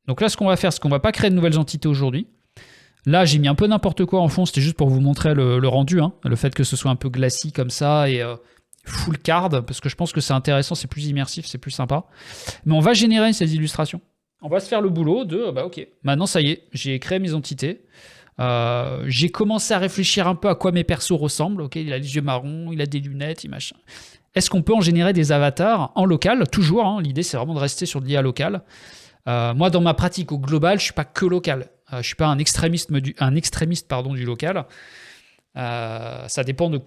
Donc là, ce qu'on va faire, c'est qu'on va pas créer de nouvelles entités aujourd'hui. Là, j'ai mis un peu n'importe quoi en fond, c'était juste pour vous montrer le rendu, hein, le fait que ce soit un peu glacis comme ça et full card, parce que je pense que c'est intéressant, c'est plus immersif, c'est plus sympa. Mais on va générer ces illustrations. On va se faire le boulot de, bah ok, maintenant ça y est, j'ai créé mes entités. J'ai commencé à réfléchir un peu à quoi mes persos ressemblent. Ok, il a les yeux marrons, il a des lunettes, il machin. Est-ce qu'on peut en générer des avatars en local? Toujours, hein, l'idée c'est vraiment de rester sur de l'IA local. Moi, dans ma pratique au global, je suis pas que local. Je suis pas un extrémiste du local. Ça dépend de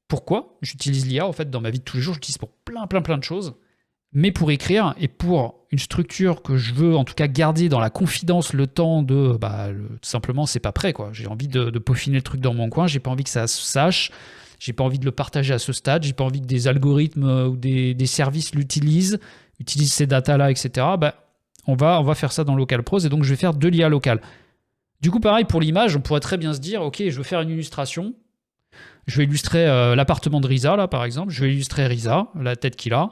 pourquoi j'utilise l'IA. En fait, dans ma vie de tous les jours, j'utilise pour plein de choses. Mais pour écrire et pour une structure que je veux en tout cas garder dans la confidence le temps de... tout simplement, c'est pas prêt, quoi. J'ai envie de peaufiner le truc dans mon coin. J'ai pas envie que ça se sache. J'ai pas envie de le partager à ce stade. J'ai pas envie que des algorithmes ou des services utilisent ces datas-là, etc. On va faire ça dans Localprose et donc je vais faire de l'IA locale. Du coup, pareil, pour l'image, on pourrait très bien se dire, ok, je veux faire une illustration. Je vais illustrer l'appartement de Risa, là, par exemple. Je vais illustrer Risa, la tête qu'il a.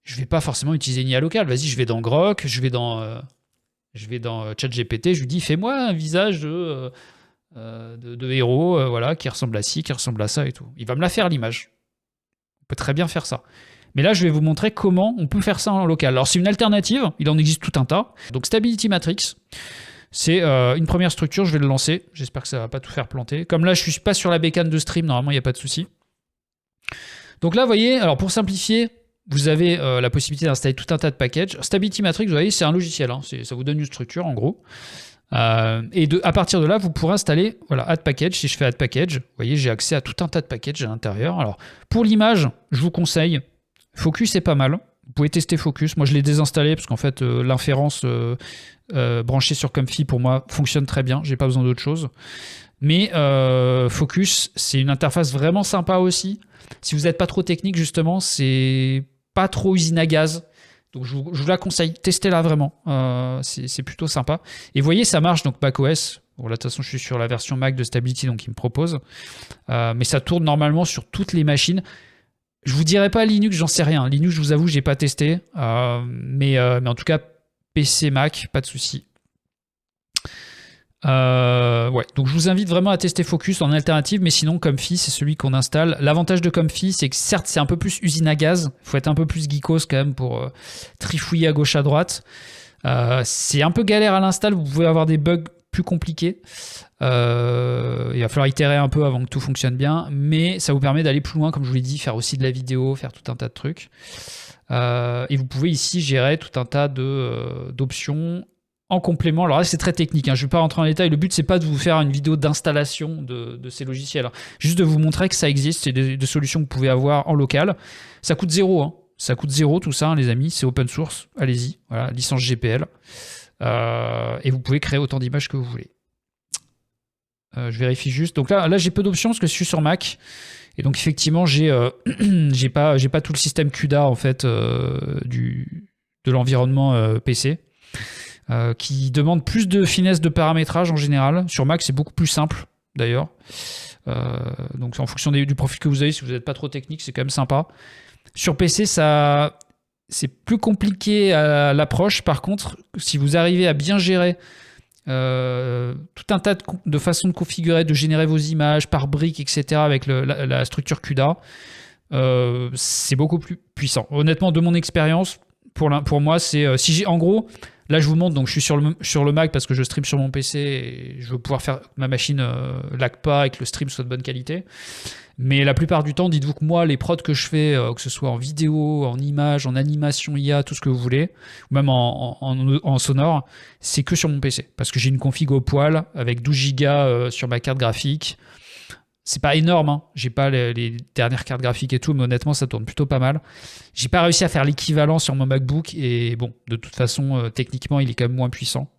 Je vais pas forcément utiliser une IA locale. Vas-y, je vais dans Grok, je vais dans ChatGPT, je lui dis, fais-moi un visage de héros, voilà, qui ressemble à ci, qui ressemble à ça et tout. Il va me la faire, l'image. On peut très bien faire ça. Mais là, je vais vous montrer comment on peut faire ça en local. Alors, c'est une alternative, il en existe tout un tas. Donc, Stability Matrix, c'est une première structure, je vais le lancer. J'espère que ça ne va pas tout faire planter. Comme là, je ne suis pas sur la bécane de stream, normalement, il n'y a pas de souci. Donc là, vous voyez, alors pour simplifier, vous avez la possibilité d'installer tout un tas de packages. Stability Matrix, vous voyez, c'est un logiciel. Hein, ça vous donne une structure, en gros. À partir de là, vous pourrez installer Add Package. Si je fais Add Package, vous voyez, j'ai accès à tout un tas de packages à l'intérieur. Alors, pour l'image, je vous conseille, Focus, c'est pas mal. Vous pouvez tester Focus. Moi, je l'ai désinstallé parce qu'en fait, l'inférence branchée sur Comfy, pour moi, fonctionne très bien. J'ai pas besoin d'autre chose. Mais Focus, c'est une interface vraiment sympa aussi. Si vous n'êtes pas trop technique, justement, c'est pas trop usine à gaz. Donc, je vous la conseille. Testez-la vraiment. C'est plutôt sympa. Et vous voyez, ça marche. Donc, macOS. Bon, là, de toute façon, je suis sur la version Mac de Stability, donc il me propose. Mais ça tourne normalement sur toutes les machines. Je vous dirai pas Linux, j'en sais rien. Linux, je vous avoue, j'ai pas testé. Mais en tout cas, PC, Mac, pas de souci. Donc je vous invite vraiment à tester Focus en alternative, mais sinon Comfy, c'est celui qu'on installe. L'avantage de Comfy, c'est que certes, c'est un peu plus usine à gaz. Il faut être un peu plus geekos quand même pour trifouiller à gauche, à droite. C'est un peu galère à l'install. Vous pouvez avoir des bugs plus compliqués. Il va falloir itérer un peu avant que tout fonctionne bien, mais ça vous permet d'aller plus loin, comme je vous l'ai dit, faire aussi de la vidéo, faire tout un tas de trucs. Et vous pouvez ici gérer tout un tas d'options en complément. Alors là, c'est très technique, hein. Je ne vais pas rentrer en détail. Le but, c'est pas de vous faire une vidéo d'installation de ces logiciels, hein. Juste de vous montrer que ça existe. C'est des solutions que vous pouvez avoir en local. Ça coûte zéro, hein. Ça coûte zéro tout ça, hein, les amis. C'est open source. Allez-y. Voilà, licence GPL. Et vous pouvez créer autant d'images que vous voulez. Je vérifie juste. Donc là j'ai peu d'options parce que je suis sur Mac. Et donc effectivement, j'ai pas tout le système CUDA en fait de l'environnement PC. Qui demande plus de finesse de paramétrage en général. Sur Mac, c'est beaucoup plus simple, d'ailleurs. Donc, en fonction du profil que vous avez, si vous n'êtes pas trop technique, c'est quand même sympa. Sur PC, c'est plus compliqué à l'approche. Par contre, si vous arrivez à bien gérer tout un tas de façons de configurer, de générer vos images par briques, etc., avec la structure CUDA, c'est beaucoup plus puissant. Honnêtement, de mon expérience, pour moi, c'est... en gros... Là, je vous montre, donc je suis sur le Mac parce que je stream sur mon PC et je veux pouvoir faire que ma machine lag pas et que le stream soit de bonne qualité. Mais la plupart du temps, dites-vous que moi, les prods que je fais, que ce soit en vidéo, en image, en animation IA, tout ce que vous voulez, ou même en sonore, c'est que sur mon PC. Parce que j'ai une config au poil avec 12 Go sur ma carte graphique. C'est pas énorme, hein. J'ai pas les dernières cartes graphiques et tout, mais honnêtement, ça tourne plutôt pas mal. J'ai pas réussi à faire l'équivalent sur mon MacBook, et bon, de toute façon, techniquement, il est quand même moins puissant.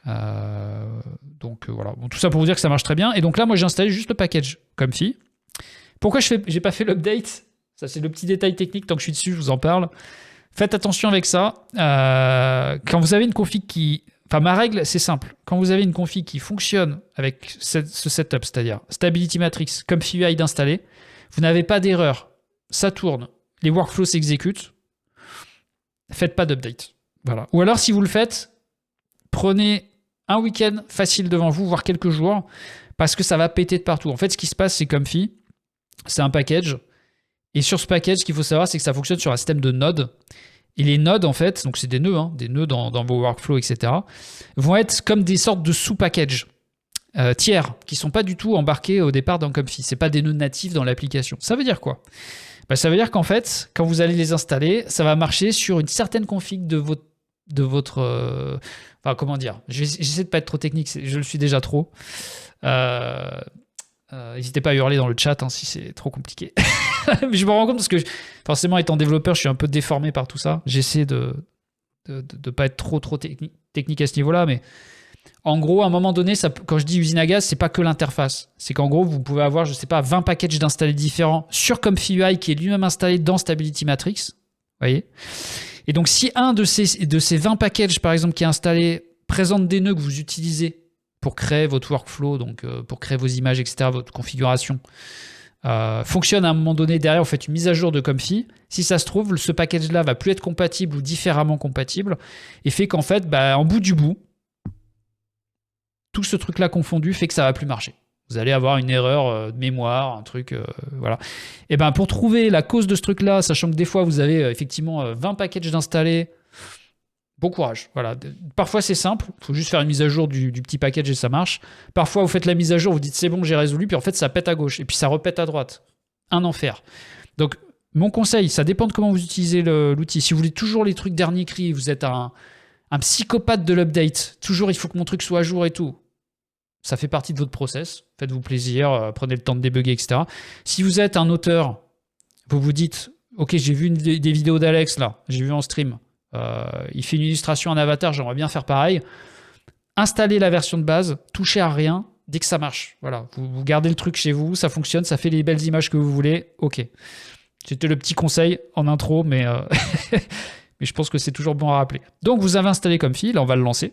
Donc voilà. Bon, tout ça pour vous dire que ça marche très bien. Et donc là, moi, j'ai installé juste le package Comfy. Pourquoi j'ai pas fait l'update? Ça, c'est le petit détail technique. Tant que je suis dessus, je vous en parle. Faites attention avec ça. Quand vous avez une config qui... Enfin, ma règle, c'est simple. Quand vous avez une config qui fonctionne avec ce setup, c'est-à-dire Stability Matrix, Comfy UI d'installer, vous n'avez pas d'erreur. Ça tourne. Les workflows s'exécutent. Faites pas d'update. Voilà. Ou alors, si vous le faites, prenez un week-end facile devant vous, voire quelques jours, parce que ça va péter de partout. En fait, ce qui se passe, c'est Comfy, c'est un package. Et sur ce package, ce qu'il faut savoir, c'est que ça fonctionne sur un système de nodes. Et les nodes, en fait, donc c'est des nœuds, des nœuds dans vos workflows, etc., vont être comme des sortes de sous-packages tiers qui ne sont pas du tout embarqués au départ dans Comfy. Ce n'est pas des nœuds natifs dans l'application. Ça veut dire quoi ? Ça veut dire qu'en fait, quand vous allez les installer, ça va marcher sur une certaine config de votre enfin, comment dire ? J'essaie de ne pas être trop technique, je le suis déjà trop. N'hésitez pas à hurler dans le chat si c'est trop compliqué. Mais je me rends compte parce que, forcément, étant développeur, je suis un peu déformé par tout ça. J'essaie de pas être trop technique à ce niveau-là, mais en gros, à un moment donné, quand je dis usine à gaz, c'est pas que l'interface. C'est qu'en gros, vous pouvez avoir, je sais pas, 20 packages d'installés différents sur Comfy UI qui est lui-même installé dans Stability Matrix. Vous voyez ? Et donc, si un de ces 20 packages, par exemple, qui est installé, présente des nœuds que vous utilisez pour créer votre workflow, donc pour créer vos images, etc., votre configuration, fonctionne à un moment donné, derrière, vous faites une mise à jour de Comfy. Si ça se trouve, ce package-là va plus être compatible ou différemment compatible, et fait qu'en fait, en bout du bout, tout ce truc-là confondu fait que ça va plus marcher. Vous allez avoir une erreur de mémoire, un truc, voilà. Et pour trouver la cause de ce truc-là, sachant que des fois, vous avez effectivement 20 packages d'installés, bon courage. Voilà. Parfois, c'est simple. Il faut juste faire une mise à jour du petit package et ça marche. Parfois, vous faites la mise à jour, vous dites c'est bon, j'ai résolu, puis en fait, ça pète à gauche et puis ça repète à droite. Un enfer. Donc, mon conseil, ça dépend de comment vous utilisez l'outil. Si vous voulez toujours les trucs dernier cri, vous êtes un psychopathe de l'update. Toujours, il faut que mon truc soit à jour et tout. Ça fait partie de votre process. Faites-vous plaisir, prenez le temps de débugger, etc. Si vous êtes un auteur, vous vous dites ok, j'ai vu des vidéos d'Alex là, j'ai vu en stream. Il fait une illustration en avatar, j'aimerais bien faire pareil. Installez la version de base, touchez à rien dès que ça marche. Voilà, vous gardez le truc chez vous, ça fonctionne, ça fait les belles images que vous voulez. Ok. C'était le petit conseil en intro, mais, mais je pense que c'est toujours bon à rappeler. Donc, vous avez installé Comfy, là, on va le lancer.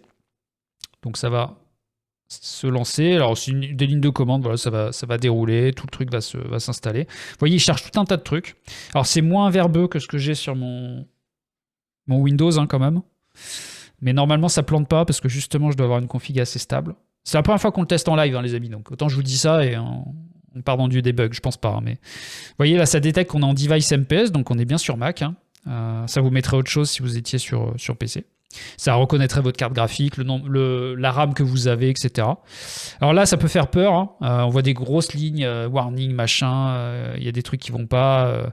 Donc, ça va se lancer. Alors, c'est des lignes de commande, voilà, ça va dérouler, tout le truc va s'installer. Vous voyez, il cherche tout un tas de trucs. Alors, c'est moins verbeux que ce que j'ai sur mon Windows, quand même. Mais normalement, ça plante pas parce que justement, je dois avoir une config assez stable. C'est la première fois qu'on le teste en live, les amis. Donc, autant je vous dis ça et on part dans du debug, je pense pas. Mais vous voyez, là, ça détecte qu'on est en device MPS, donc on est bien sur Mac. Ça vous mettrait autre chose si vous étiez sur PC. Ça reconnaîtrait votre carte graphique, la RAM que vous avez, etc. Alors là, ça peut faire peur. On voit des grosses lignes, warning, machin. Il y a des trucs qui vont pas.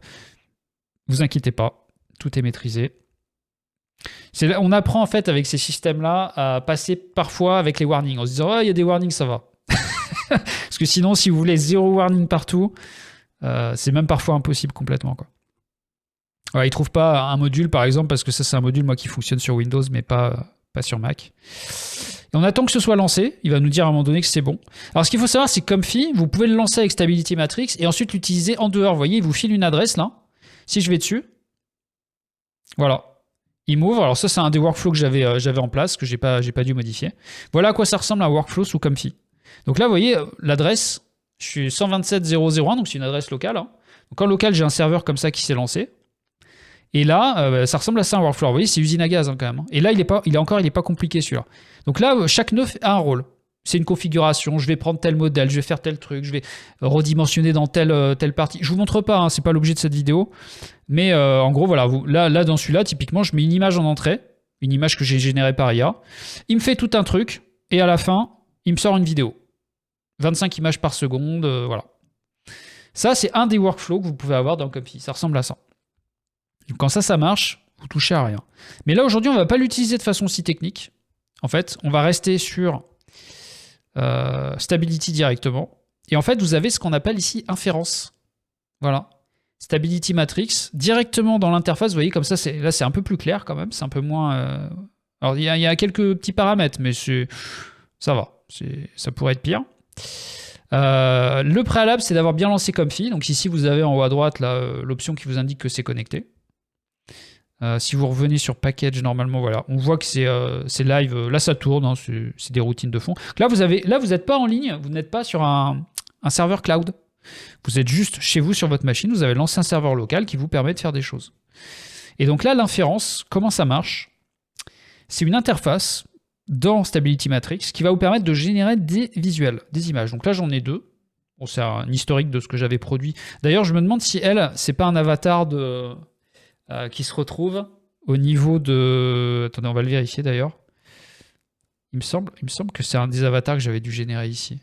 Vous inquiétez pas, tout est maîtrisé. On apprend en fait avec ces systèmes-là à passer parfois avec les warnings en se disant il y a des warnings, ça va. Parce que sinon, si vous voulez zéro warning partout, c'est même parfois impossible complètement, quoi. Ouais, il ne trouve pas un module, par exemple, parce que ça, c'est un module, moi, qui fonctionne sur Windows, mais pas sur Mac. Et on attend que ce soit lancé. Il va nous dire à un moment donné que c'est bon. Alors, ce qu'il faut savoir, c'est que Comfy, vous pouvez le lancer avec Stability Matrix et ensuite l'utiliser en dehors. Vous voyez, il vous file une adresse, là. Si je vais dessus, voilà. Il m'ouvre. Alors, ça, c'est un des workflows que j'avais en place, que j'ai pas dû modifier. Voilà à quoi ça ressemble un workflow sous Comfy. Donc là, vous voyez, l'adresse, je suis 127.0.0.1, donc c'est une adresse locale. Donc en local, j'ai un serveur comme ça qui s'est lancé. Et là, ça ressemble à ça un workflow. Vous voyez, c'est usine à gaz quand même. Et là, il est pas compliqué celui-là. Donc là, chaque nœud a un rôle. C'est une configuration. Je vais prendre tel modèle, je vais faire tel truc, je vais redimensionner dans telle partie. Je vous montre pas, c'est pas l'objet de cette vidéo. Mais en gros, voilà, là, dans celui-là, typiquement, je mets une image en entrée, une image que j'ai générée par IA. Il me fait tout un truc et à la fin, il me sort une vidéo. 25 images par seconde, voilà. Ça, c'est un des workflows que vous pouvez avoir dans Comfy. Ça ressemble à ça. Quand ça marche, vous touchez à rien. Mais là, aujourd'hui, on ne va pas l'utiliser de façon si technique. En fait, on va rester sur Stability directement. Et en fait, vous avez ce qu'on appelle ici inférence. Voilà. Stability Matrix, directement dans l'interface. Vous voyez, comme ça, là, c'est un peu plus clair quand même. C'est un peu moins... Alors, il y a quelques petits paramètres, mais ça va. Ça pourrait être pire. Le préalable, c'est d'avoir bien lancé Comfy. Donc ici, vous avez en haut à droite l'option qui vous indique que c'est connecté. Si vous revenez sur Package, normalement, voilà, on voit que c'est live. Là, ça tourne. C'est des routines de fond. Là, vous n'êtes pas en ligne. Vous n'êtes pas sur un serveur cloud. Vous êtes juste chez vous sur votre machine. Vous avez lancé un serveur local qui vous permet de faire des choses. Et donc là, l'inférence, comment ça marche ? C'est une interface dans Stability Matrix qui va vous permettre de générer des visuels, des images. Donc là, j'en ai 2. Bon, c'est un historique de ce que j'avais produit. D'ailleurs, je me demande si elle, c'est pas un avatar qui se retrouve au niveau de... Attendez, on va le vérifier d'ailleurs. Il me semble que c'est un des avatars que j'avais dû générer ici.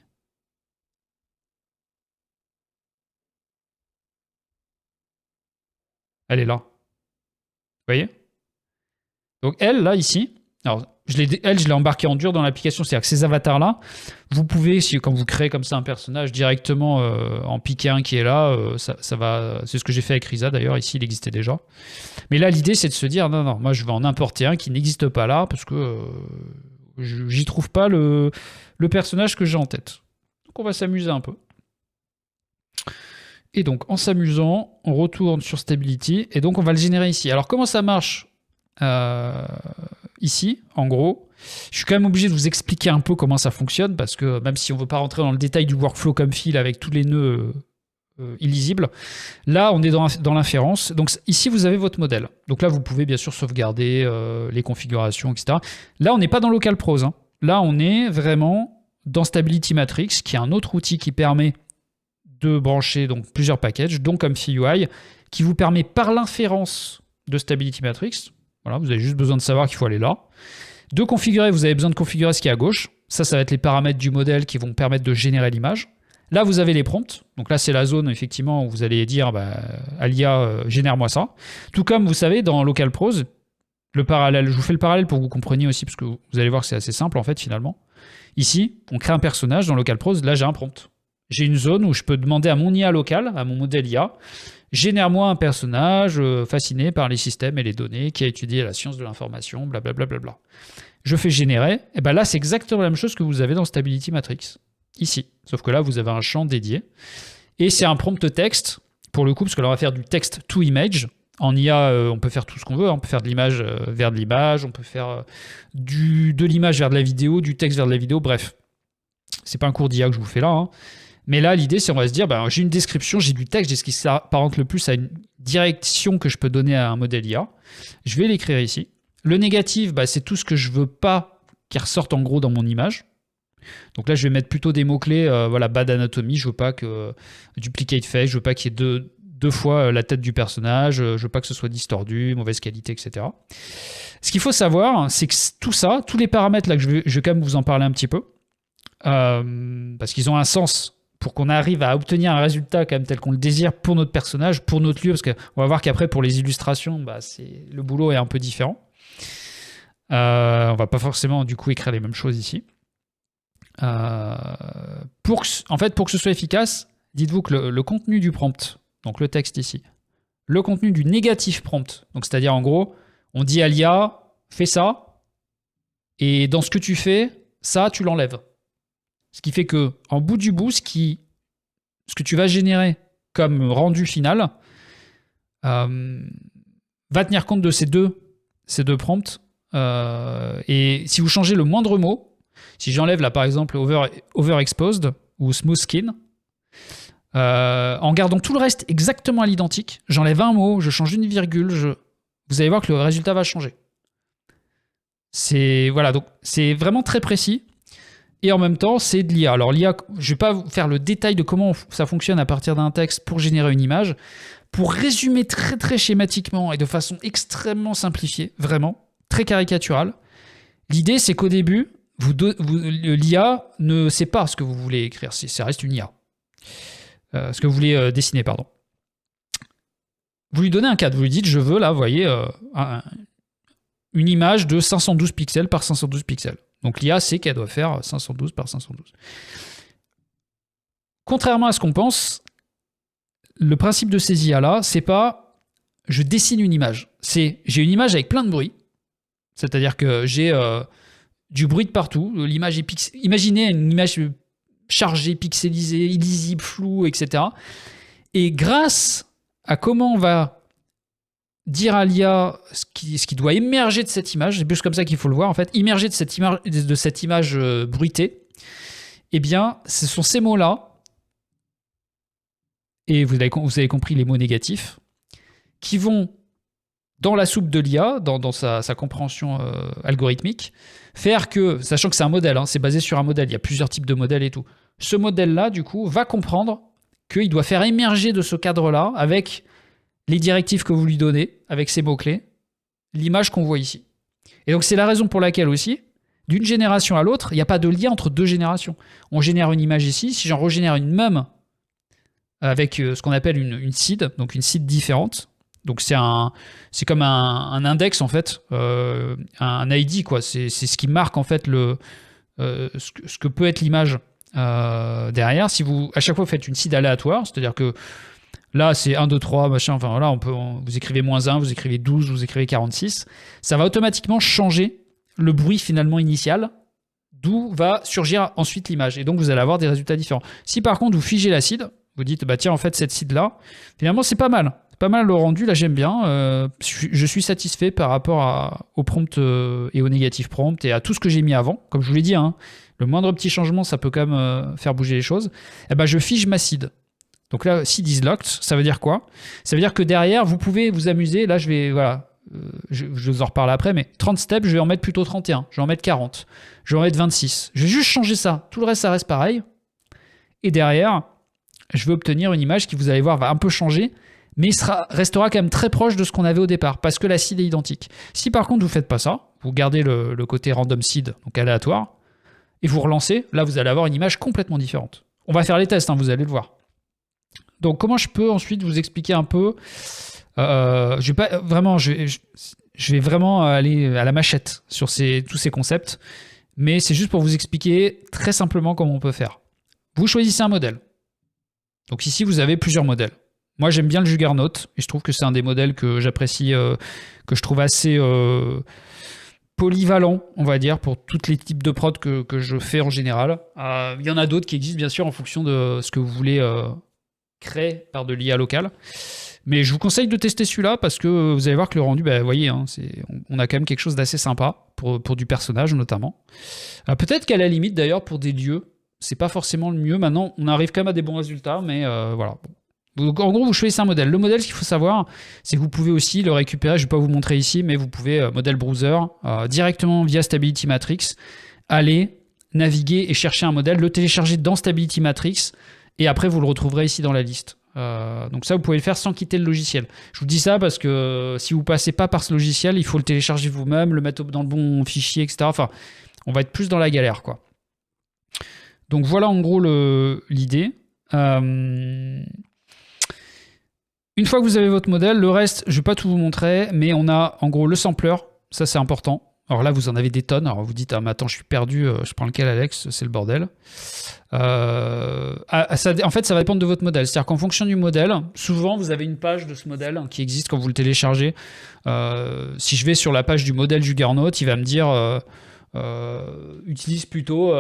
Elle est là. Vous voyez? Donc elle, là, ici, alors je l'ai embarquée en dur dans l'application, c'est-à-dire que ces avatars-là, vous pouvez, quand vous créez comme ça un personnage, directement en piquer un qui est là, ça va. C'est ce que j'ai fait avec Risa d'ailleurs, ici il existait déjà. Mais là, l'idée, c'est de se dire, non, moi je vais en importer un qui n'existe pas là, parce que j'y trouve pas le personnage que j'ai en tête. Donc on va s'amuser un peu. Et donc, en s'amusant, on retourne sur Stability, et donc on va le générer ici. Alors, comment ça marche ici, en gros, je suis quand même obligé de vous expliquer un peu comment ça fonctionne, parce que même si on ne veut pas rentrer dans le détail du workflow comme fil avec tous les nœuds illisibles, là, on est dans l'inférence. Donc ici, vous avez votre modèle. Donc là, vous pouvez bien sûr sauvegarder les configurations, etc. Là, on n'est pas dans Localprose. Hein. Là, on est vraiment dans Stability Matrix, qui est un autre outil qui permet de brancher donc plusieurs packages, donc comme UI, qui vous permet par l'inférence de Stability Matrix, voilà, vous avez juste besoin de savoir qu'il faut aller là, de configurer, vous avez besoin de configurer ce qui est à gauche, ça va être les paramètres du modèle qui vont permettre de générer l'image. Là, vous avez les prompts, donc là, c'est la zone, effectivement, où vous allez dire à l'IA, génère-moi ça. Tout comme, vous savez, dans Localprose, le parallèle, je vous fais le parallèle pour que vous compreniez aussi, parce que vous allez voir que c'est assez simple, en fait, finalement. Ici, on crée un personnage dans Localprose, là, j'ai un prompt. J'ai une zone où je peux demander à mon IA local, à mon modèle IA, génère-moi un personnage fasciné par les systèmes et les données, qui a étudié la science de l'information, blablabla. Je fais générer, et bien là, c'est exactement la même chose que vous avez dans Stability Matrix, ici. Sauf que là, vous avez un champ dédié. Et c'est un prompt texte, pour le coup, parce que là, on va faire du text to image. En IA, on peut faire tout ce qu'on veut. On peut faire de l'image vers de l'image, on peut faire de l'image vers de la vidéo, du texte vers de la vidéo, bref. C'est pas un cours d'IA que je vous fais là, hein. Mais là, l'idée, c'est on va se dire, j'ai une description, j'ai du texte, j'ai ce qui s'apparente le plus à une direction que je peux donner à un modèle IA. Je vais l'écrire ici. Le négatif, c'est tout ce que je veux pas qui ressorte en gros dans mon image. Donc là, je vais mettre plutôt des mots-clés, bad anatomy, je veux pas que duplicate face, je veux pas qu'il y ait deux fois la tête du personnage, je veux pas que ce soit distordu, mauvaise qualité, etc. Ce qu'il faut savoir, c'est que tout ça, tous les paramètres là que je vais quand même vous en parler un petit peu, parce qu'ils ont un sens pour qu'on arrive à obtenir un résultat quand même tel qu'on le désire pour notre personnage, pour notre lieu, parce qu'on va voir qu'après pour les illustrations, le boulot est un peu différent. On va pas forcément du coup écrire les mêmes choses ici. Pour que ce soit efficace, dites-vous que le contenu du prompt, donc le texte ici, le contenu du négatif prompt, donc c'est-à-dire en gros, on dit à l'IA, fais ça, et dans ce que tu fais, ça, tu l'enlèves. Ce qui fait que, en bout du bout, ce que tu vas générer comme rendu final va tenir compte de ces deux prompts. Et si vous changez le moindre mot, si j'enlève là par exemple overexposed ou smooth skin, en gardant tout le reste exactement à l'identique, j'enlève un mot, je change une virgule, vous allez voir que le résultat va changer. Donc c'est vraiment très précis. Et en même temps, c'est de l'IA. Alors l'IA, je ne vais pas vous faire le détail de comment ça fonctionne à partir d'un texte pour générer une image. Pour résumer très très schématiquement et de façon extrêmement simplifiée, vraiment, très caricaturale, l'idée c'est qu'au début, l'IA ne sait pas ce que vous voulez écrire. Ça reste une IA. Ce que vous voulez dessiner, pardon. Vous lui donnez un cadre, vous lui dites, je veux là, vous voyez, une image de 512 pixels par 512 pixels. Donc l'IA sait qu'elle doit faire 512 par 512. Contrairement à ce qu'on pense, le principe de ces IA-là, c'est pas je dessine une image. C'est j'ai une image avec plein de bruit. C'est-à-dire que j'ai du bruit de partout. L'image est imaginez une image chargée, pixelisée, illisible, floue, etc. Et grâce à comment on va dire à l'IA ce qui doit émerger de cette image, c'est plus comme ça qu'il faut le voir en fait, émerger de cette image bruitée, eh bien, ce sont ces mots-là, et vous avez compris les mots négatifs, qui vont dans la soupe de l'IA, dans sa compréhension algorithmique, faire que, sachant que c'est un modèle, hein, c'est basé sur un modèle, il y a plusieurs types de modèles et tout, ce modèle-là, du coup, va comprendre qu'il doit faire émerger de ce cadre-là, avec les directives que vous lui donnez, avec ces mots-clés, l'image qu'on voit ici. Et donc c'est la raison pour laquelle aussi, d'une génération à l'autre, il n'y a pas de lien entre deux générations. On génère une image ici, si j'en régénère une même avec ce qu'on appelle une seed, donc une seed différente, donc c'est comme un index en fait, un ID quoi. C'est ce qui marque en fait ce que peut être l'image derrière. Si vous à chaque fois vous faites une seed aléatoire, c'est-à-dire que là c'est 1, 2, 3, machin, enfin voilà, vous écrivez -1, vous écrivez 12, vous écrivez 46, ça va automatiquement changer le bruit finalement initial, d'où va surgir ensuite l'image. Et donc vous allez avoir des résultats différents. Si par contre vous figez la seed, vous dites bah tiens en fait cette seed là, finalement c'est pas mal. Pas mal le rendu, là j'aime bien. Je suis satisfait par rapport au prompt et au négatif prompt et à tout ce que j'ai mis avant. Comme je vous l'ai dit, hein, le moindre petit changement, ça peut quand même faire bouger les choses. Et ben, je fige ma seed. Donc là, seed is locked, ça veut dire quoi? Ça veut dire que derrière, vous pouvez vous amuser. Là, je vais, voilà, je vous en reparle après, mais 30 steps, je vais en mettre plutôt 31. Je vais en mettre 40. Je vais en mettre 26. Je vais juste changer ça. Tout le reste, ça reste pareil. Et derrière, je vais obtenir une image qui, vous allez voir, va un peu changer, mais il restera quand même très proche de ce qu'on avait au départ, parce que la seed est identique. Si par contre vous ne faites pas ça, vous gardez le côté random seed, donc aléatoire, et vous relancez, là vous allez avoir une image complètement différente. On va faire les tests, hein, vous allez le voir. Donc comment je peux ensuite vous expliquer un peu je vais vraiment aller à la machette sur tous ces concepts, mais c'est juste pour vous expliquer très simplement comment on peut faire. Vous choisissez un modèle. Donc ici vous avez plusieurs modèles. Moi, j'aime bien le Juggernaut, et je trouve que c'est un des modèles que j'apprécie, que je trouve assez polyvalent, on va dire, pour tous les types de prod que je fais en général. Il y en a d'autres qui existent, bien sûr, en fonction de ce que vous voulez créer par de l'IA locale. Mais je vous conseille de tester celui-là, parce que vous allez voir que le rendu, bah, vous voyez, hein, on a quand même quelque chose d'assez sympa, pour du personnage notamment. Peut-être qu'à la limite, d'ailleurs, pour des lieux, c'est pas forcément le mieux. Maintenant, on arrive quand même à des bons résultats, mais voilà. Donc, en gros, vous choisissez un modèle. Le modèle, ce qu'il faut savoir, c'est que vous pouvez aussi le récupérer. Je ne vais pas vous montrer ici, mais vous pouvez, modèle browser, directement via Stability Matrix, aller naviguer et chercher un modèle, le télécharger dans Stability Matrix, et après, vous le retrouverez ici dans la liste. Donc ça, vous pouvez le faire sans quitter le logiciel. Je vous dis ça parce que si vous ne passez pas par ce logiciel, il faut le télécharger vous-même, le mettre dans le bon fichier, etc. Enfin, on va être plus dans la galère, quoi. Donc voilà en gros l'idée. Une fois que vous avez votre modèle, le reste, je ne vais pas tout vous montrer, mais on a en gros le sampler, ça c'est important. Alors là, vous en avez des tonnes. Alors vous dites, ah mais attends, je suis perdu, je prends lequel Alex? C'est le bordel. En fait, ça va dépendre de votre modèle. C'est-à-dire qu'en fonction du modèle, souvent vous avez une page de ce modèle qui existe quand vous le téléchargez. Si je vais sur la page du modèle Juggernaut, il va me dire... utilise plutôt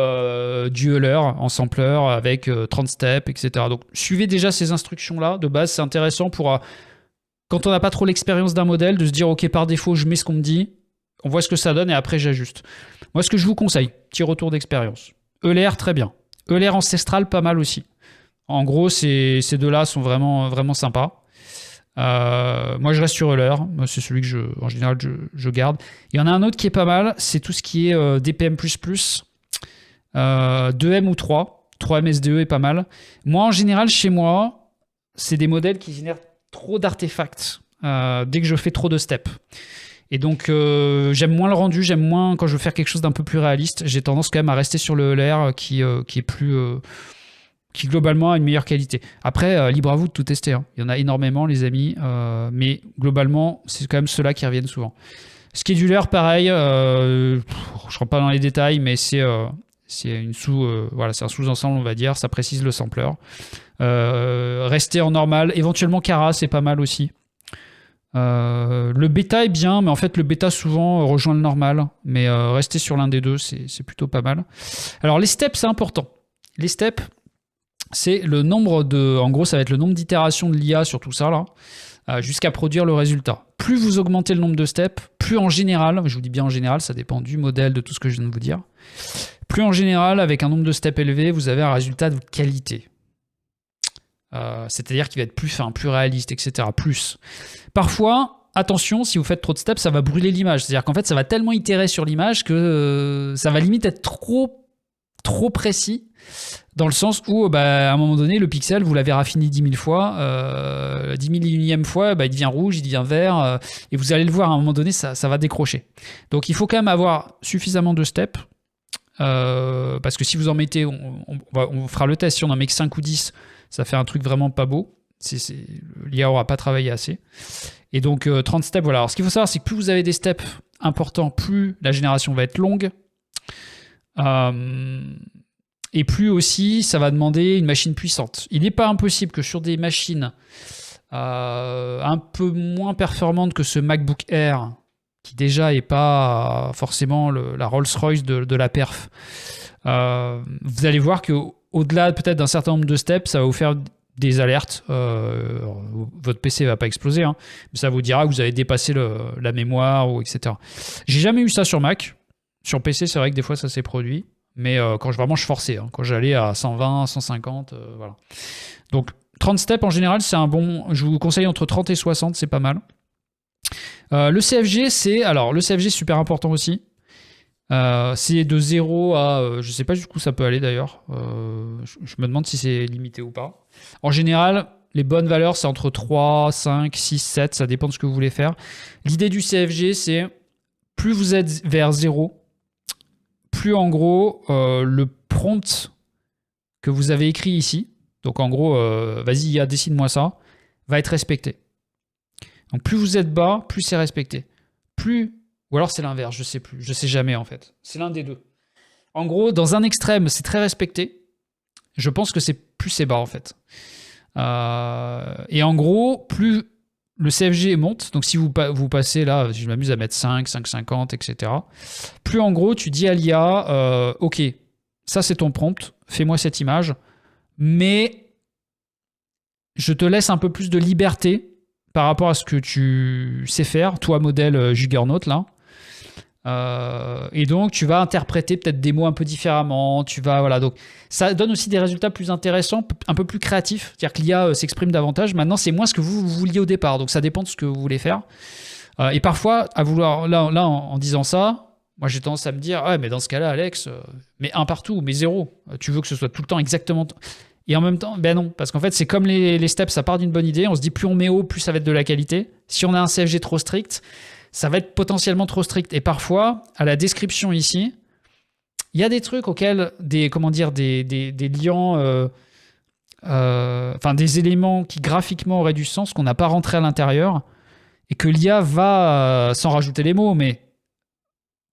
du Euler en sampler avec 30 steps, etc. Donc suivez déjà ces instructions-là. De base, c'est intéressant pour, quand on n'a pas trop l'expérience d'un modèle, de se dire, ok, par défaut, je mets ce qu'on me dit, on voit ce que ça donne et après j'ajuste. Moi, ce que je vous conseille, petit retour d'expérience. Euler, très bien. Euler ancestral, pas mal aussi. En gros, ces deux-là sont vraiment, vraiment sympas. Moi je reste sur Euler, c'est celui que en général je garde. Il y en a un autre qui est pas mal, c'est tout ce qui est DPM++, 2M ou 3. 3M SDE est pas mal. Moi en général chez moi, c'est des modèles qui génèrent trop d'artefacts dès que je fais trop de steps. Et donc j'aime moins le rendu, j'aime moins quand je veux faire quelque chose d'un peu plus réaliste. J'ai tendance quand même à rester sur le Euler qui est plus... qui globalement a une meilleure qualité. Après, libre à vous de tout tester. Hein. Il y en a énormément, les amis, mais globalement, c'est quand même ceux-là qui reviennent souvent. Scheduler, pareil, je ne rentre pas dans les détails, mais c'est un sous-ensemble, on va dire, ça précise le sampler. Rester en normal, éventuellement Cara, c'est pas mal aussi. Le bêta est bien, mais en fait, le bêta souvent rejoint le normal, mais rester sur l'un des deux, c'est plutôt pas mal. Alors, les steps, c'est important. Les steps, c'est le nombre de... En gros, ça va être le nombre d'itérations de l'IA sur tout ça, là, jusqu'à produire le résultat. Plus vous augmentez le nombre de steps, plus en général, je vous dis bien en général, ça dépend du modèle, de tout ce que je viens de vous dire, plus en général, avec un nombre de steps élevé, vous avez un résultat de qualité. C'est-à-dire qu'il va être plus fin, plus réaliste, etc. Plus. Parfois, attention, si vous faites trop de steps, ça va brûler l'image. C'est-à-dire qu'en fait, ça va tellement itérer sur l'image que ça va limite être trop précis, dans le sens où, à un moment donné, le pixel, vous l'avez raffiné 10 000 fois, 10 millionième fois, il devient rouge, il devient vert, et vous allez le voir, à un moment donné, ça va décrocher. Donc il faut quand même avoir suffisamment de steps, parce que si vous en mettez, on fera le test, si on en met que 5 ou 10, ça fait un truc vraiment pas beau. L'IA n'aura pas travaillé assez. Et donc 30 steps, voilà. Alors ce qu'il faut savoir, c'est que plus vous avez des steps importants, plus la génération va être longue. Et plus aussi, ça va demander une machine puissante. Il n'est pas impossible que sur des machines un peu moins performantes que ce MacBook Air, qui déjà n'est pas forcément la Rolls-Royce de la perf, vous allez voir qu'au-delà peut-être d'un certain nombre de steps, ça va vous faire des alertes. Votre PC ne va pas exploser, hein, mais ça vous dira que vous avez dépassé la mémoire, etc. J'ai jamais eu ça sur Mac. Sur PC, c'est vrai que des fois, ça s'est produit. Mais quand je forçais, hein, quand j'allais à 120, 150, voilà. Donc 30 steps en général, c'est un bon. Je vous conseille entre 30 et 60, c'est pas mal. Le CFG, c'est super important aussi. C'est de 0 à. Je sais pas jusqu'où ça peut aller d'ailleurs. Je me demande si c'est limité ou pas. En général, les bonnes valeurs, c'est entre 3, 5, 6, 7, ça dépend de ce que vous voulez faire. L'idée du CFG, c'est plus vous êtes vers 0, plus en gros, le prompt que vous avez écrit ici, donc en gros, vas-y, IA, dessine-moi ça, va être respecté. Donc plus vous êtes bas, plus c'est respecté. Ou alors c'est l'inverse, je sais plus, je sais jamais en fait. C'est l'un des deux. En gros, dans un extrême, c'est très respecté. Je pense que plus c'est bas en fait. Et en gros, plus le CFG monte, donc si vous passez là, si je m'amuse à mettre 5, 5,50, etc., plus en gros tu dis à l'IA, ok, ça c'est ton prompt, fais-moi cette image, mais je te laisse un peu plus de liberté par rapport à ce que tu sais faire, toi modèle Juggernaut là. Et donc tu vas interpréter peut-être des mots un peu différemment, voilà, donc ça donne aussi des résultats plus intéressants, un peu plus créatifs, c'est-à-dire que l'IA s'exprime davantage. Maintenant c'est moins ce que vous vouliez au départ, donc ça dépend de ce que vous voulez faire. Et parfois à vouloir là en disant ça, moi j'ai tendance à me dire mais dans ce cas-là Alex, mais 1 partout, mais 0, tu veux que ce soit tout le temps exactement. Et en même temps, non, parce qu'en fait c'est comme les steps, ça part d'une bonne idée, on se dit plus on met haut, plus ça va être de la qualité. Si on a un CFG trop strict, ça va être potentiellement trop strict. Et parfois, à la description ici, il y a des trucs auxquels des liants, des éléments qui graphiquement auraient du sens, qu'on n'a pas rentré à l'intérieur, et que l'IA va, sans rajouter les mots, mais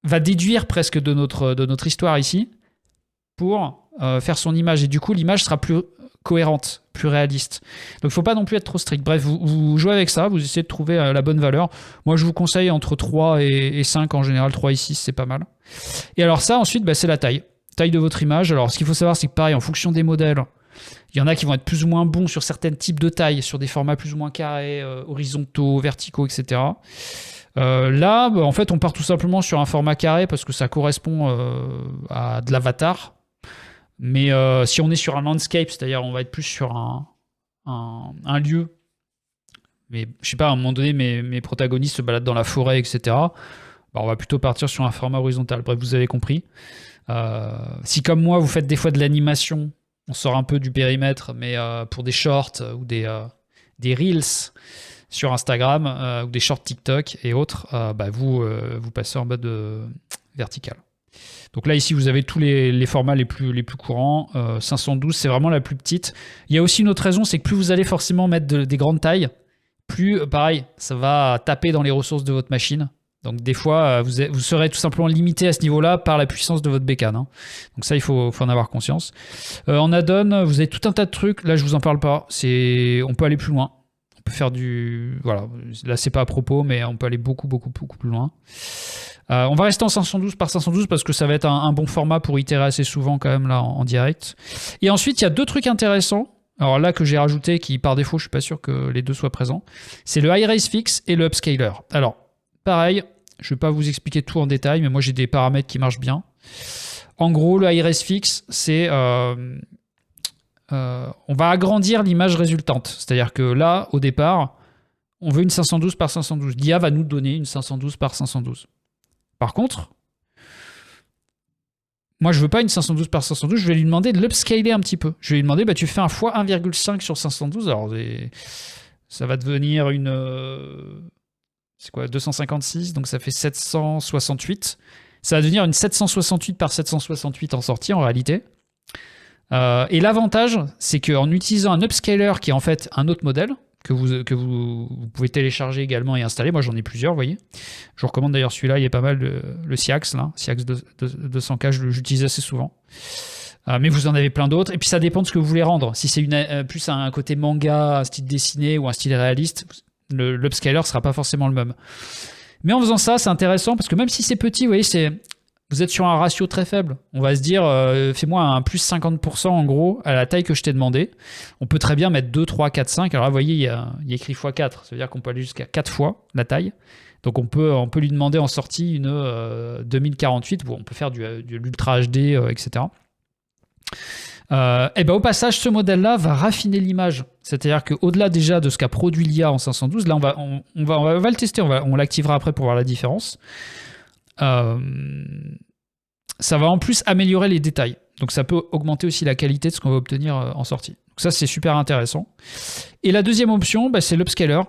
va déduire presque de notre histoire ici pour faire son image. Et du coup, l'image sera plus cohérente, plus réaliste. Donc il ne faut pas non plus être trop strict. Bref, vous jouez avec ça, vous essayez de trouver la bonne valeur. Moi, je vous conseille entre 3 et 5 en général. 3 et 6, c'est pas mal. Et alors ça, ensuite, c'est la taille. Taille de votre image. Alors, ce qu'il faut savoir, c'est que pareil, en fonction des modèles, il y en a qui vont être plus ou moins bons sur certains types de tailles, sur des formats plus ou moins carrés, horizontaux, verticaux, etc. Là, en fait, on part tout simplement sur un format carré parce que ça correspond à de l'avatar. Mais si on est sur un landscape, c'est-à-dire on va être plus sur un lieu, mais je sais pas, à un moment donné, mes protagonistes se baladent dans la forêt, etc., on va plutôt partir sur un format horizontal. Bref, vous avez compris. Si comme moi, vous faites des fois de l'animation, on sort un peu du périmètre, mais pour des shorts ou des reels sur Instagram, ou des shorts TikTok et autres, vous passez en mode vertical. Donc là, ici, vous avez tous les formats les plus courants. 512, c'est vraiment la plus petite. Il y a aussi une autre raison, c'est que plus vous allez forcément mettre des grandes tailles, plus, pareil, ça va taper dans les ressources de votre machine. Donc des fois, vous serez tout simplement limité à ce niveau-là par la puissance de votre bécane. Hein. Donc ça, il faut en avoir conscience. En add-on, vous avez tout un tas de trucs. Là, je vous en parle pas. On peut aller plus loin. On peut faire voilà, là, c'est pas à propos, mais on peut aller beaucoup plus loin. On va rester en 512 par 512 parce que ça va être un bon format pour itérer assez souvent quand même là en direct. Et ensuite, il y a 2 trucs intéressants. Alors là que j'ai rajouté qui par défaut, je suis pas sûr que les 2 soient présents. C'est le high res fix et le upscaler. Alors pareil, je vais pas vous expliquer tout en détail, mais moi j'ai des paramètres qui marchent bien. En gros, le high res fix, c'est on va agrandir l'image résultante. C'est-à-dire que là, au départ, on veut une 512 par 512. L'IA va nous donner une 512 par 512. Par contre, moi, je veux pas une 512 par 512, je vais lui demander de l'upscaler un petit peu. Je vais lui demander, tu fais un fois 1,5 sur 512, alors ça va devenir une... c'est quoi, 256, donc ça fait 768. Ça va devenir une 768 par 768 en sortie, en réalité. Et l'avantage, c'est qu'en utilisant un upscaler qui est en fait un autre modèle, que vous pouvez télécharger également et installer. Moi, j'en ai plusieurs, vous voyez. Je vous recommande d'ailleurs celui-là, il est pas mal, le Siax, là. Siax 200K, j'utilise assez souvent. Mais vous en avez plein d'autres. Et puis, ça dépend de ce que vous voulez rendre. Si c'est plus un côté manga, un style dessiné ou un style réaliste, l'upscaler ne sera pas forcément le même. Mais en faisant ça, c'est intéressant parce que même si c'est petit, vous voyez, vous êtes sur un ratio très faible. On va se dire, fais-moi un plus 50% en gros à la taille que je t'ai demandé. On peut très bien mettre 2, 3, 4, 5. Alors là, vous voyez, il y a écrit x4. Ça veut dire qu'on peut aller jusqu'à 4 fois la taille. Donc on peut lui demander en sortie une 2048. Bon, on peut faire de l'Ultra HD, etc. Et ben au passage, ce modèle-là va raffiner l'image. C'est-à-dire qu'au-delà déjà de ce qu'a produit l'IA en 512, là, on va le tester. On l'activera après pour voir la différence. Ça va en plus améliorer les détails. Donc ça peut augmenter aussi la qualité de ce qu'on va obtenir en sortie. Donc ça, c'est super intéressant. Et la deuxième option, c'est l'upscaler.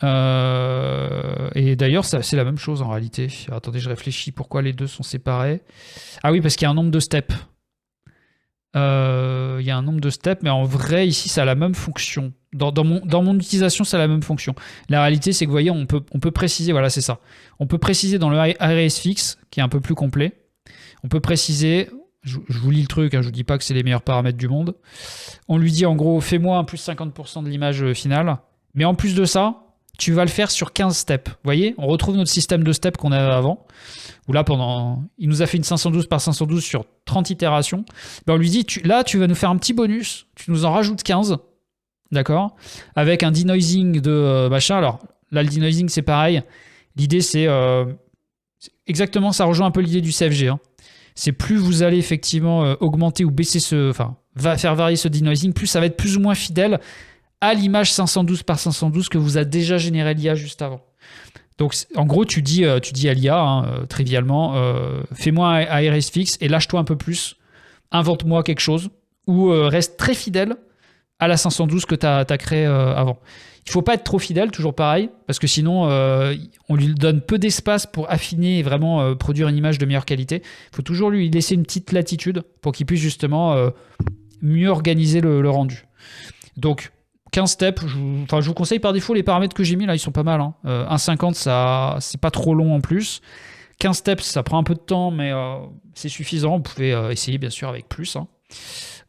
Et d'ailleurs, c'est la même chose en réalité. Attendez, je réfléchis pourquoi les deux sont séparés. Ah oui, parce qu'il y a un nombre de steps. Il y a un nombre de steps, mais en vrai, ici, ça a la même fonction. Dans mon utilisation, ça a la même fonction. La réalité, c'est que vous voyez, on peut préciser, voilà, c'est ça. On peut préciser dans le RSFix, qui est un peu plus complet. On peut préciser, je vous lis le truc, je ne vous dis pas que c'est les meilleurs paramètres du monde. On lui dit en gros, fais-moi un plus 50% de l'image finale. Mais en plus de ça, tu vas le faire sur 15 steps. Vous voyez, on retrouve notre système de steps qu'on avait avant. Où là, il nous a fait une 512 par 512 sur 30 itérations. On lui dit, là, tu vas nous faire un petit bonus. Tu nous en rajoutes 15. D'accord, avec un denoising de machin. Alors là, le denoising, c'est pareil. L'idée, c'est exactement, ça rejoint un peu l'idée du CFG. C'est plus vous allez effectivement augmenter ou baisser va faire varier ce denoising, plus ça va être plus ou moins fidèle à l'image 512 par 512 que vous a déjà généré l'IA juste avant. Donc, en gros, tu dis à l'IA, trivialement, fais-moi un RSFix et lâche-toi un peu plus, invente-moi quelque chose, ou reste très fidèle à la 512 que tu as créé avant. Il ne faut pas être trop fidèle, toujours pareil, parce que sinon, on lui donne peu d'espace pour affiner et vraiment produire une image de meilleure qualité. Il faut toujours lui laisser une petite latitude pour qu'il puisse justement mieux organiser le rendu. Donc, 15 steps, je vous conseille par défaut les paramètres que j'ai mis, là, ils sont pas mal. 1,50, c'est pas trop long en plus. 15 steps, ça prend un peu de temps, mais c'est suffisant. Vous pouvez essayer, bien sûr, avec plus.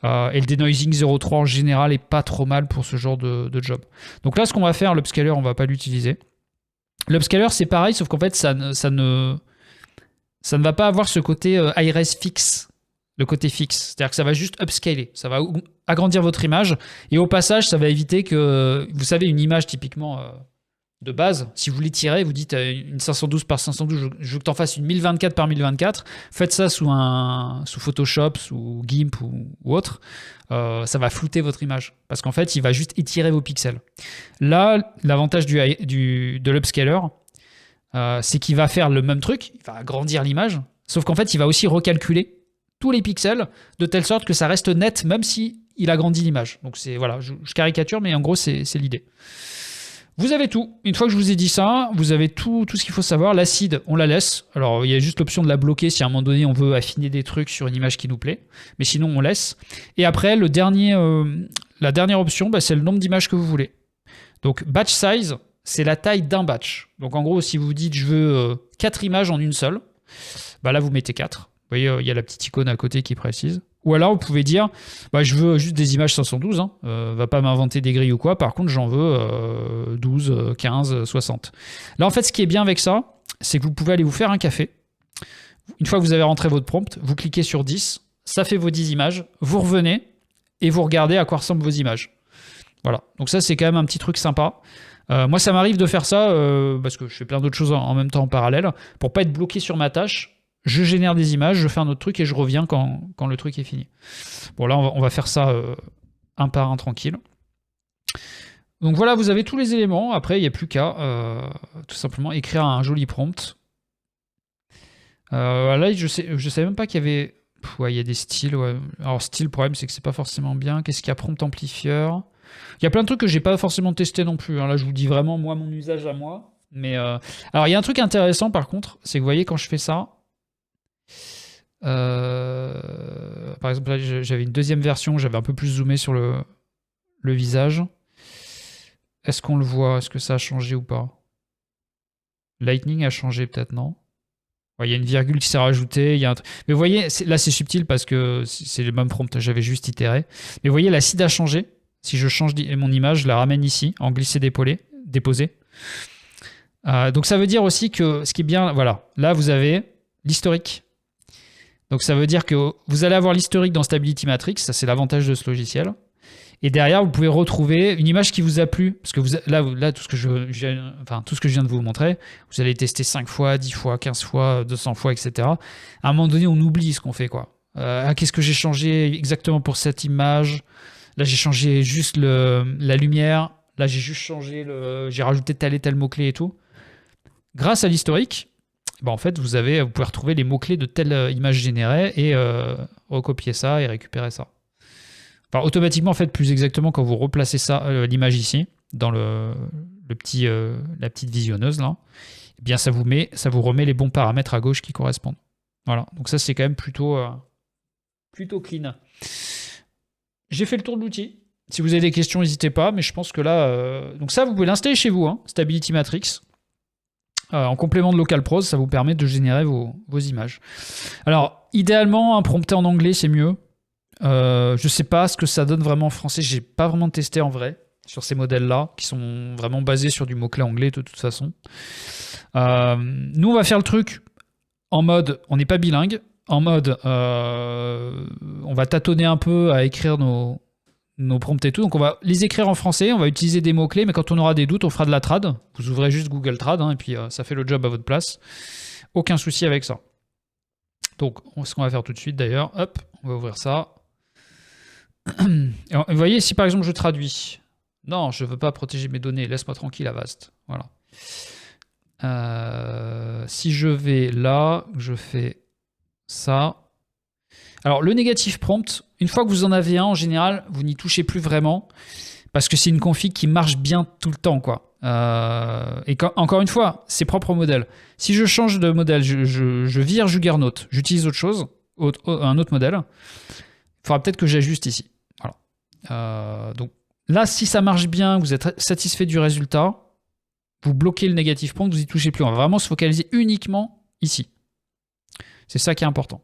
Et le denoising 0,3 en général est pas trop mal pour ce genre de job. Donc là, ce qu'on va faire, l'upscaler, on va pas l'utiliser. L'upscaler, c'est pareil, sauf qu'en fait, ça ne va pas avoir ce côté IRS fixe, le côté fixe. C'est-à-dire que ça va juste upscaler, ça va agrandir votre image, et au passage, ça va éviter que, vous savez, une image typiquement de base, si vous l'étirez, vous dites une 512 par 512, je veux que tu en fasses une 1024 par 1024, faites ça sous Photoshop, sous GIMP ou autre, ça va flouter votre image, parce qu'en fait, il va juste étirer vos pixels. Là, l'avantage de l'upscaler, c'est qu'il va faire le même truc, il va agrandir l'image, sauf qu'en fait, il va aussi recalculer tous les pixels de telle sorte que ça reste net, même si il agrandit l'image. Donc voilà, je caricature, mais en gros, c'est l'idée. Vous avez tout. Une fois que je vous ai dit ça, vous avez tout ce qu'il faut savoir. L'acide, on la laisse. Alors, il y a juste l'option de la bloquer si à un moment donné, on veut affiner des trucs sur une image qui nous plaît. Mais sinon, on laisse. Et après, la dernière option, c'est le nombre d'images que vous voulez. Donc, batch size, c'est la taille d'un batch. Donc, en gros, si vous dites, je veux 4 images en une seule, là, vous mettez 4. Vous voyez, il y a la petite icône à côté qui précise. Ou alors, vous pouvez dire, je veux juste des images 512, va pas m'inventer des grilles ou quoi, par contre, j'en veux 12, 15, 60. Là, en fait, ce qui est bien avec ça, c'est que vous pouvez aller vous faire un café. Une fois que vous avez rentré votre prompt, vous cliquez sur 10, ça fait vos 10 images, vous revenez et vous regardez à quoi ressemblent vos images. Voilà, donc ça, c'est quand même un petit truc sympa. Moi, ça m'arrive de faire ça, parce que je fais plein d'autres choses en même temps en parallèle, pour pas être bloqué sur ma tâche. Je génère des images, je fais un autre truc et je reviens quand le truc est fini. Bon, là, on va faire ça un par un tranquille. Donc voilà, vous avez tous les éléments. Après, il n'y a plus qu'à tout simplement écrire un joli prompt. Là, je savais même pas qu'il y avait... Ouais, il y a des styles. Ouais. Alors, style, le problème, c'est que c'est pas forcément bien. Qu'est-ce qu'il y a? Prompt amplifier. Il y a plein de trucs que j'ai pas forcément testé non plus. Hein. Là, je vous dis vraiment, moi, mon usage à moi. Mais alors, il y a un truc intéressant, par contre, c'est que vous voyez, quand je fais ça... par exemple, là, j'avais une deuxième version, j'avais un peu plus zoomé sur le visage. Est-ce qu'on le voit? Est-ce que ça a changé ou pas? Lightning a changé peut-être, non? Ouais, il y a une virgule qui s'est rajoutée. Mais vous voyez, là c'est subtil parce que c'est le même prompt, j'avais juste itéré. Mais vous voyez, l'acide a changé. Si je change mon image, je la ramène ici, en déposé. Donc ça veut dire aussi que ce qui est bien, voilà, là vous avez l'historique. Donc ça veut dire que vous allez avoir l'historique dans Stability Matrix, ça c'est l'avantage de ce logiciel. Et derrière, vous pouvez retrouver une image qui vous a plu. Parce que là tout ce que je viens de vous montrer, vous allez tester 5 fois, 10 fois, 15 fois, 200 fois, etc. À un moment donné, on oublie ce qu'on fait, quoi. Qu'est-ce que j'ai changé exactement pour cette image? Là, j'ai changé juste la lumière. Là, j'ai juste changé j'ai rajouté tel et tel mot-clé et tout. Grâce à l'historique, en fait, vous pouvez retrouver les mots-clés de telle image générée et recopier ça et récupérer ça. Enfin, automatiquement, en fait, plus exactement, quand vous replacez ça, l'image ici, dans la petite visionneuse, là, eh bien, ça vous remet les bons paramètres à gauche qui correspondent. Voilà, donc ça, c'est quand même plutôt clean. J'ai fait le tour de l'outil. Si vous avez des questions, n'hésitez pas, mais je pense que là... donc ça, vous pouvez l'installer chez vous, hein, Stability Matrix. En complément de LocalProse, ça vous permet de générer vos images. Alors, idéalement, prompter en anglais, c'est mieux. Je sais pas ce que ça donne vraiment en français. J'ai pas vraiment testé en vrai sur ces modèles-là, qui sont vraiment basés sur du mot-clé anglais de toute façon. Nous, on va faire le truc en mode, on n'est pas bilingue, en mode, on va tâtonner un peu à écrire nos prompts et tout. Donc, on va les écrire en français, on va utiliser des mots-clés, mais quand on aura des doutes, on fera de la trad. Vous ouvrez juste Google Trad, hein, et puis ça fait le job à votre place. Aucun souci avec ça. Donc, ce qu'on va faire tout de suite d'ailleurs, hop, on va ouvrir ça. Vous voyez, si par exemple je traduis, non, je veux pas protéger mes données, laisse-moi tranquille, Avast. Voilà. Si je vais là, je fais ça. Alors le négatif prompt, une fois que vous en avez un, en général, vous n'y touchez plus vraiment parce que c'est une config qui marche bien tout le temps, quoi. Et encore une fois, c'est propre au modèle. Si je change de modèle, je vire Juggernaut, j'utilise autre chose, un autre modèle, il faudra peut-être que j'ajuste ici. Voilà. Donc là, si ça marche bien, vous êtes satisfait du résultat, vous bloquez le négatif prompt, vous n'y touchez plus. On va vraiment se focaliser uniquement ici. C'est ça qui est important.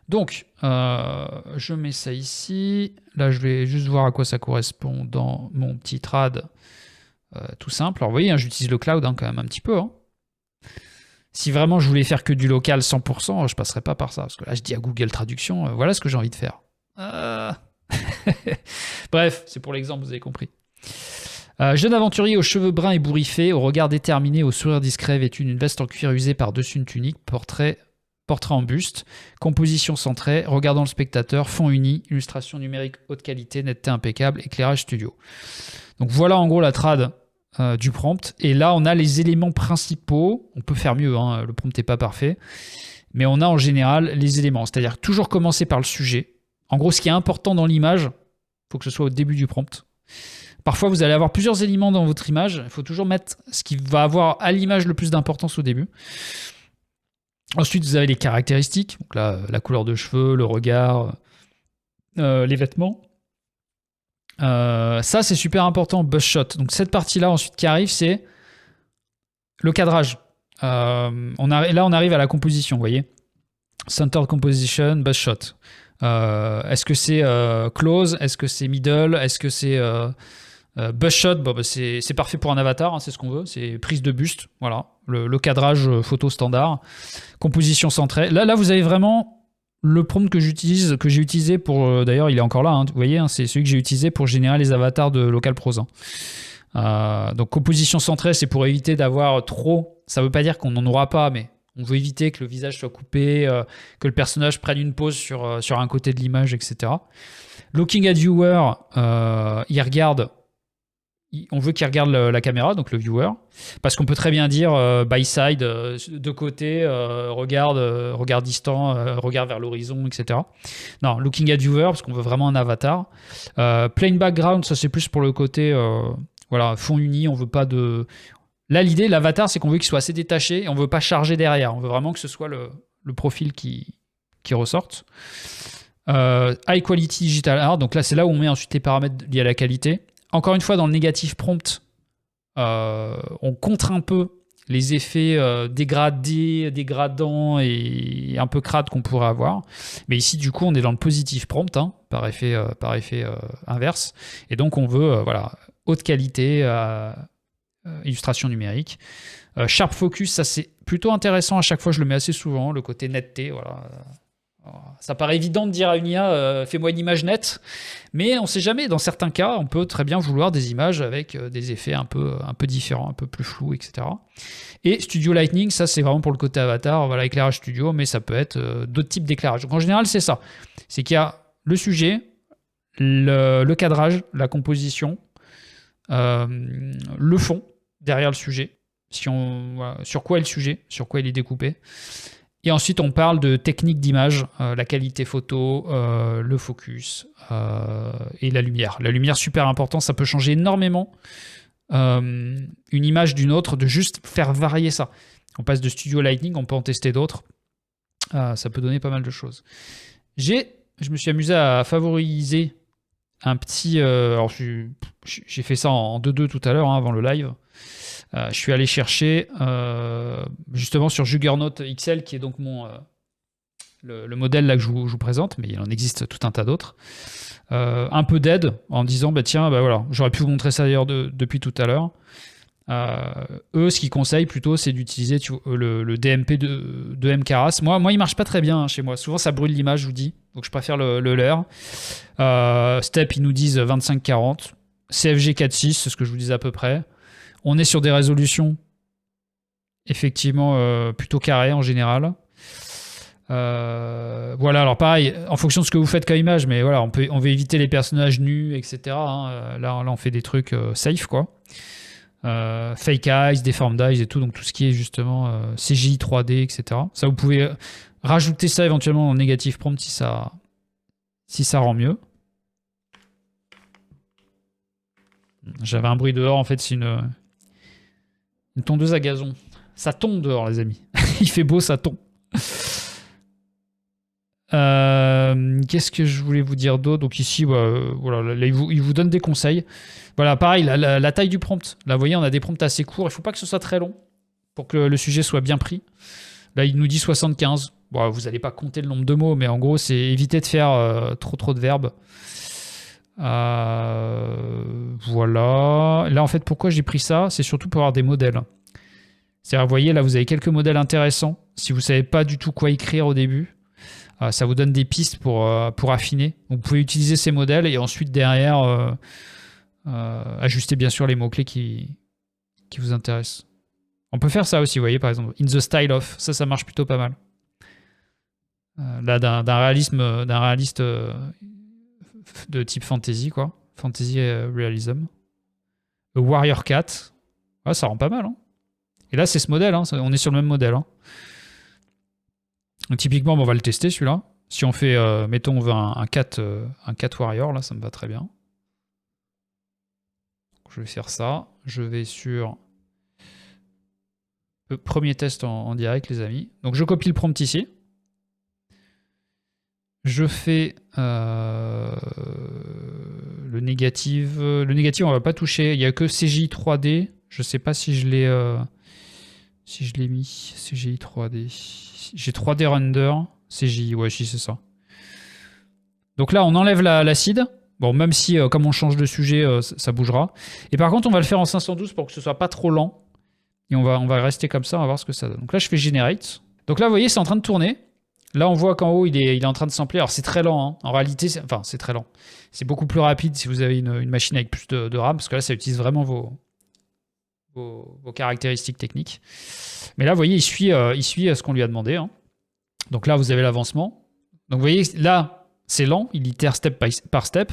Donc, je mets ça ici. Là, je vais juste voir à quoi ça correspond dans mon petit trad tout simple. Alors, vous voyez, hein, j'utilise le cloud quand même un petit peu. Hein. Si vraiment je voulais faire que du local 100%, je passerais pas par ça. Parce que là, je dis à Google Traduction, voilà ce que j'ai envie de faire. Bref, c'est pour l'exemple, vous avez compris. Jeune aventurier aux cheveux bruns et bourriffés, au regard déterminé, au sourire discret, vêtu d'une veste en cuir usé par-dessus une tunique, portrait en buste, composition centrée, regardant le spectateur, fond uni, illustration numérique haute qualité, netteté impeccable, éclairage studio. Donc voilà en gros la trad du prompt. Et là, on a les éléments principaux. On peut faire mieux, hein, le prompt n'est pas parfait. Mais on a en général les éléments. C'est-à-dire toujours commencer par le sujet. En gros, ce qui est important dans l'image, il faut que ce soit au début du prompt. Parfois, vous allez avoir plusieurs éléments dans votre image. Il faut toujours mettre ce qui va avoir à l'image le plus d'importance au début. Ensuite, vous avez les caractéristiques. Donc là, la couleur de cheveux, le regard, les vêtements. Ça, c'est super important, buzz shot. Donc cette partie-là, ensuite, qui arrive, c'est le cadrage. Là, on arrive à la composition, vous voyez. Centered composition, buzz shot. Est-ce que c'est close? Est-ce que c'est middle? Est-ce que c'est buzz shot? C'est parfait pour un avatar, hein, c'est ce qu'on veut. C'est prise de buste, voilà. Le cadrage photo standard. Composition centrée. Là, vous avez vraiment le prompt que j'ai utilisé pour... D'ailleurs, il est encore là, hein, vous voyez, hein, c'est celui que j'ai utilisé pour générer les avatars de LocalProse. Donc, composition centrée, c'est pour éviter d'avoir trop... Ça ne veut pas dire qu'on n'en aura pas, mais on veut éviter que le visage soit coupé, que le personnage prenne une pose sur un côté de l'image, etc. Looking at viewer, il regarde. On veut qu'il regarde la caméra, donc le viewer, parce qu'on peut très bien dire by side, de côté, regard distant, regard vers l'horizon, etc. Non, looking at viewer, parce qu'on veut vraiment un avatar. Plain background, ça c'est plus pour le côté voilà, fond uni, on veut pas de... Là, l'idée, l'avatar, c'est qu'on veut qu'il soit assez détaché et on veut pas charger derrière. On veut vraiment que ce soit le profil qui ressorte. High quality digital art, donc là, c'est là où on met ensuite les paramètres liés à la qualité. Encore une fois, dans le négatif prompt, on contre un peu les effets dégradés, dégradants et un peu crades qu'on pourrait avoir. Mais ici, du coup, on est dans le positif prompt, hein, par effet inverse. Et donc, on veut voilà, haute qualité, illustration numérique. Sharp focus, ça c'est plutôt intéressant. À chaque fois, je le mets assez souvent, le côté netteté, voilà. Ça paraît évident de dire à une IA fais-moi une image nette, mais on ne sait jamais. Dans certains cas, on peut très bien vouloir des images avec des effets un peu différents, un peu plus flous, etc. Et Studio Lighting, ça c'est vraiment pour le côté avatar, voilà, éclairage studio, mais ça peut être d'autres types d'éclairage. Donc en général, c'est ça. C'est qu'il y a le sujet, le cadrage, la composition, le fond derrière le sujet, voilà, sur quoi est le sujet, sur quoi il est découpé. Et ensuite, on parle de technique d'image, la qualité photo, le focus et la lumière. La lumière, super important, ça peut changer énormément une image d'une autre, de juste faire varier ça. On passe de Studio Lighting, on peut en tester d'autres. Ça peut donner pas mal de choses. Je me suis amusé à favoriser un petit... alors, j'ai fait ça en 2.2 tout à l'heure, hein, avant le live. Je suis allé chercher justement sur Juggernaut XL, qui est donc le modèle là que je vous présente, mais il en existe tout un tas d'autres. Un peu d'aide en disant bah tiens, bah voilà, j'aurais pu vous montrer ça d'ailleurs depuis tout à l'heure. Eux, ce qu'ils conseillent plutôt, c'est d'utiliser le DMP de MKRAS. Moi, il marche pas très bien chez moi. Souvent, ça brûle l'image, je vous dis. Donc, je préfère le leur. Step, ils nous disent 25-40. CFG 4.6, c'est ce que je vous disais à peu près. On est sur des résolutions effectivement plutôt carrées en général. Voilà, alors pareil, en fonction de ce que vous faites comme image, mais voilà, on veut éviter les personnages nus, etc. Hein. Là, on fait des trucs safe, quoi. Fake eyes, deformed eyes et tout, donc tout ce qui est justement CGI 3D, etc. Ça, vous pouvez rajouter ça éventuellement en négatif prompt si ça rend mieux. J'avais un bruit dehors, en fait, c'est une tondeuse à gazon. Ça tombe dehors, les amis. Il fait beau, ça tombe. Qu'est-ce que je voulais vous dire d'autre? Donc ici, voilà, là, il vous donne des conseils. Voilà, pareil, la taille du prompt. Là, vous voyez, on a des prompts assez courts. Il ne faut pas que ce soit très long pour que le sujet soit bien pris. Là, il nous dit 75. Bon, vous n'allez pas compter le nombre de mots, mais en gros, c'est éviter de faire trop de verbes. Voilà. Là, en fait, pourquoi j'ai pris ça? C'est surtout pour avoir des modèles. C'est-à-dire, vous voyez, là, vous avez quelques modèles intéressants. Si vous ne savez pas du tout quoi écrire au début, ça vous donne des pistes pour affiner. Vous pouvez utiliser ces modèles et ensuite, derrière, ajuster bien sûr les mots-clés qui vous intéressent. On peut faire ça aussi, vous voyez, par exemple, in the style of. Ça marche plutôt pas mal. Là, d'un réaliste de type fantasy, quoi. Fantasy realism. A Warrior Cat. Ouais, ça rend pas mal, hein. Et là, c'est ce modèle, hein. On est sur le même modèle, hein. Donc, typiquement, on va le tester, celui-là. Si on fait, mettons, on veut un cat warrior, là, ça me va très bien. Donc, je vais faire ça. Je vais sur le premier test en direct, les amis. Donc, je copie le prompt ici. Je fais le négatif. Le négatif, on va pas toucher. Il n'y a que CGI 3D. Je sais pas si je l'ai mis. CGI 3D. J'ai 3D render. CGI, ouais, si c'est ça. Donc là, on enlève l'acide. Bon, même si, comme on change de sujet, ça bougera. Et par contre, on va le faire en 512 pour que ce soit pas trop lent. Et on va rester comme ça, on va voir ce que ça donne. Donc là, je fais Generate. Donc là, vous voyez, c'est en train de tourner. Là, on voit qu'en haut, il est en train de sampler. Alors, c'est très lent, hein. En réalité, c'est très lent. C'est beaucoup plus rapide si vous avez une machine avec plus de RAM, parce que là, ça utilise vraiment vos caractéristiques techniques. Mais là, vous voyez, il suit ce qu'on lui a demandé, hein. Donc là, vous avez l'avancement. Donc, vous voyez, là, C'est lent, il itère step par step.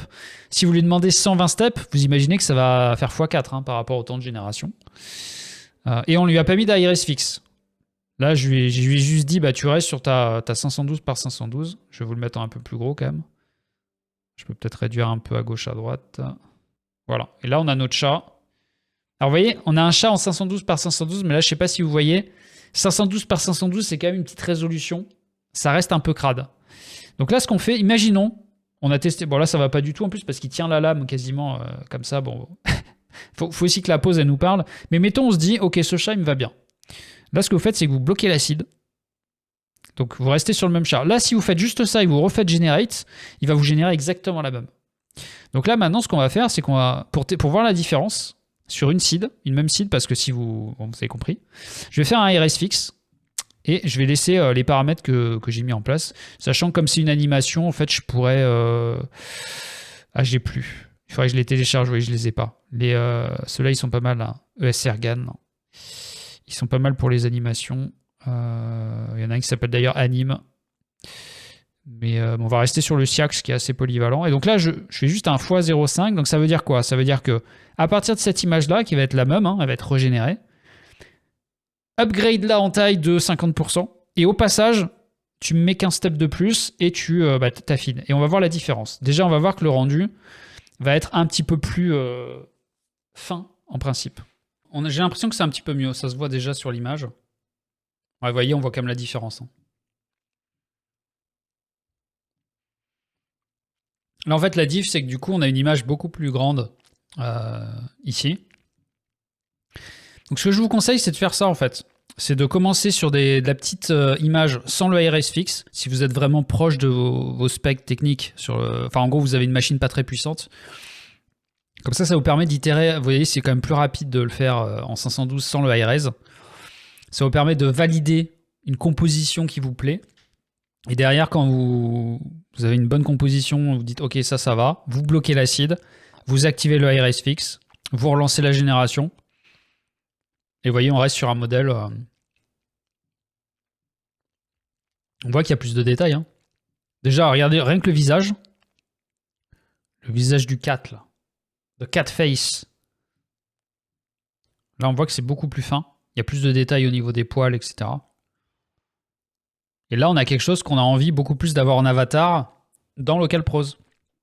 Si vous lui demandez 120 steps, vous imaginez que ça va faire x4 hein, par rapport au temps de génération. Et on lui a pas mis d'iris fixe. Là, je lui ai juste dit, bah, tu restes sur ta 512 par 512. Je vais vous le mettre en un peu plus gros quand même. Je peux peut-être réduire un peu à gauche, à droite. Voilà. Et là, on a notre chat. Alors, vous voyez, on a un chat en 512 par 512, mais là, je sais pas si vous voyez. 512 par 512, c'est quand même une petite résolution. Ça reste un peu crade. Donc là, ce qu'on fait, imaginons, on a testé. Bon, là, ça va pas du tout en plus parce qu'il tient la lame quasiment comme ça. Bon, faut aussi que la pose, elle nous parle. Mais mettons, on se dit, ok, ce chat, il me va bien. Là, ce que vous faites, c'est que vous bloquez l'acide. Donc, vous restez sur le même chat. Là, si vous faites juste ça et vous refaites generate, il va vous générer exactement la même. Donc là, maintenant, ce qu'on va faire, c'est qu'on va, pour voir la différence sur une même seed, parce que si vous avez compris, je vais faire un RS fixe et je vais laisser les paramètres que j'ai mis en place, sachant que comme c'est une animation, en fait, je pourrais... Ah, j'ai plus. Il faudrait que je les télécharge, oui, je les ai pas. Ceux-là, ils sont pas mal. Hein. ESRGAN. Ils sont pas mal pour les animations. Il y en a un qui s'appelle d'ailleurs Anime. Mais on va rester sur le Siax qui est assez polyvalent. Et donc là, je fais juste un x0,5. Donc ça veut dire quoi? Ça veut dire que à partir de cette image-là, qui va être la même, hein, elle va être régénérée, upgrade là en taille de 50%. Et au passage, tu mets qu'un step de plus et tu t'affines. Et on va voir la différence. Déjà, on va voir que le rendu va être un petit peu plus fin en principe. J'ai l'impression que c'est un petit peu mieux. Ça se voit déjà sur l'image. Ouais, vous voyez, on voit quand même la différence. Hein. Là, en fait, la diff, c'est que du coup, on a une image beaucoup plus grande ici. Donc, ce que je vous conseille, c'est de faire ça, en fait. C'est de commencer sur de la petite image sans le RS fixe. Si vous êtes vraiment proche de vos specs techniques. Enfin, en gros, vous avez une machine pas très puissante. Comme ça vous permet d'itérer. Vous voyez, c'est quand même plus rapide de le faire en 512 sans le high-res. Ça vous permet de valider une composition qui vous plaît. Et derrière, quand vous avez une bonne composition, vous dites ok, ça va. Vous bloquez l'acide, vous activez le high-res fixe, vous relancez la génération. Et vous voyez, on reste sur un modèle. On voit qu'il y a plus de détails. Hein. Déjà, regardez rien que le visage. Le visage du cat, là. The cat face. Là, on voit que c'est beaucoup plus fin. Il y a plus de détails au niveau des poils, etc. Et là, on a quelque chose qu'on a envie beaucoup plus d'avoir en avatar dans Local Prose.